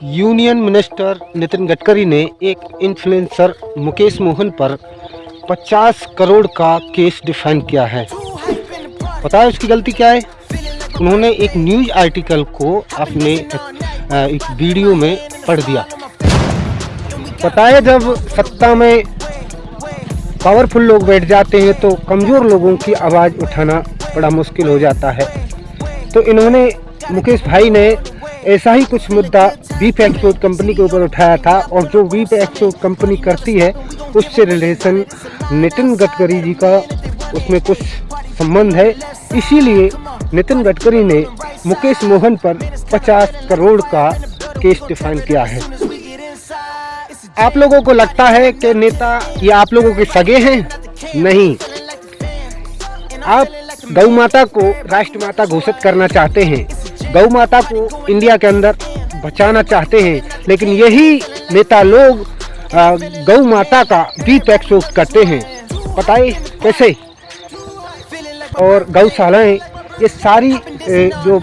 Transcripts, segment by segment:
Union minister Nitin Gadkari ने एक influencer Mukesh Mohan पर 50 करोड़ का केस डिफाइन किया है। पता है उसकी गलती क्या है? उन्होंने एक न्यूज़ आर्टिकल को अपने एक वीडियो में पढ़ दिया। पता है, जब सत्ता में पावरफुल लोग बैठ जाते हैं तो कमज़ोर लोगों की आवाज़ उठाना बड़ा मुश्किल हो जाता है। तो इन्होंने, मुकेश भाई ने ऐसा ही कुछ मुद्दा बीफ एक्सपोर्ट कंपनी के ऊपर उठाया था, और जो बीफ एक्सपोर्ट कंपनी करती है उससे रिलेशन नितिन गडकरी जी का उसमें कुछ संबंध है। इसीलिए नितिन गडकरी ने मुकेश मोहन पर 50 करोड़ का केस डिफाइन किया है। आप लोगों को लगता है कि नेता ये आप लोगों के सगे हैं? नहीं, आप गौ माता को राष्ट्रमाता घोषित करना चाहते हैं, गौ माता को इंडिया के अंदर बचाना चाहते हैं, लेकिन यही नेता लोग गौ माता का बीफ एक्सपोर्ट करते हैं। बताइए कैसे? और गौशालाएं, ये सारी जो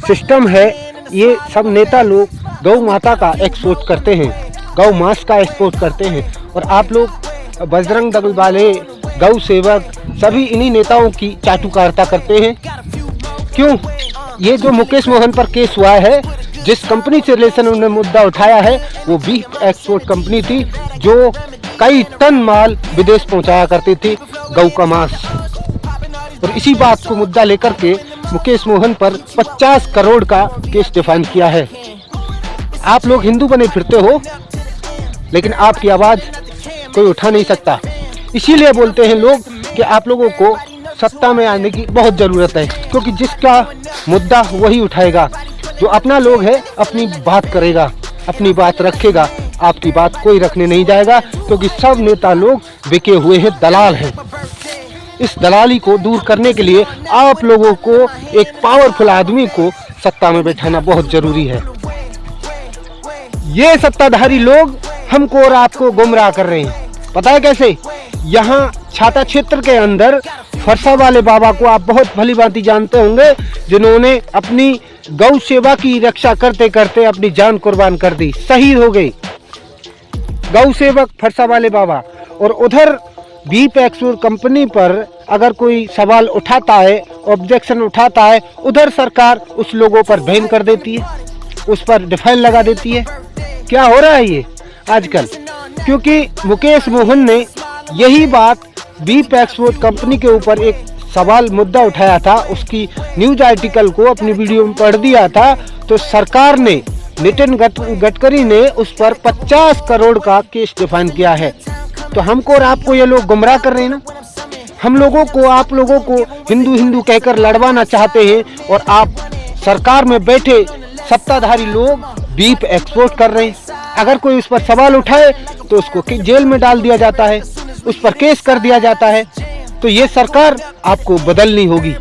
सिस्टम है, ये सब नेता लोग गौ माता का एक्सपोर्ट करते हैं, गौ मांस का एक्सपोर्ट करते हैं। और आप लोग बजरंग दल वाले, गौ सेवक, सभी इन्हीं नेताओं की चाटुकारिता करते हैं। क्यों? ये जो मुकेश मोहन पर केस हुआ है, जिस कंपनी से रिलेशन उन्होंने मुद्दा उठाया है, वो बीफ एक्सपोर्ट कंपनी थी जो कई टन माल विदेश पहुंचाया करती थी, गौ का मांस। और इसी बात को मुद्दा लेकर के मुकेश मोहन पर 50 करोड़ का केस डिफाइन किया है। आप लोग हिंदू बने फिरते हो, लेकिन आपकी आवाज़ कोई उठा नहीं सकता। इसीलिए बोलते हैं लोग कि आप लोगों को सत्ता में आने की बहुत ज़रूरत है, क्योंकि जिसका मुद्दा वही उठाएगा। जो अपना लोग है अपनी बात करेगा, अपनी बात रखेगा, आपकी बात कोई रखने नहीं जाएगा, क्योंकि सब नेता लोग बिके हुए हैं, दलाल हैं। इस दलाली को दूर करने के लिए आप लोगों को एक पावरफुल आदमी को सत्ता में बैठाना बहुत ज़रूरी है। ये सत्ताधारी लोग हमको और आपको गुमराह कर रहे हैं। पता है कैसे? यहाँ छाता क्षेत्र के अंदर फरसा वाले बाबा को आप बहुत भली भांति जानते होंगे, जिन्होंने अपनी गौ सेवा की रक्षा करते करते अपनी जान कुर्बान कर दी, शहीद हो गए। गौ सेवक फरसा वाले बाबा। और उधर बीफ एक्सपोर्ट कंपनी पर अगर कोई सवाल उठाता है, ऑब्जेक्शन उठाता है, उधर सरकार उस लोगों पर बैन कर देती है, उस पर डिफाइन लगा देती है। क्या हो रहा है ये आजकल? क्योंकि मुकेश मोहन ने यही बात बीफ एक्सपोर्ट कंपनी के ऊपर एक सवाल मुद्दा उठाया था, उसकी न्यूज़ आर्टिकल को अपनी वीडियो में पढ़ दिया था, तो सरकार ने, नितिन गडकरी ने उस पर 50 करोड़ का केस डिफाइन किया है। तो हमको और आपको ये लोग गुमराह कर रहे हैं ना। हम लोगों को, आप लोगों को हिंदू हिंदू कहकर लड़वाना चाहते हैं, और आप सरकार में बैठे सत्ताधारी लोग बीफ एक्सपोर्ट कर रहे हैं। अगर कोई उस पर सवाल उठाए तो उसको जेल में डाल दिया जाता है, उस पर केस कर दिया जाता है। तो ये सरकार आपको बदलनी होगी।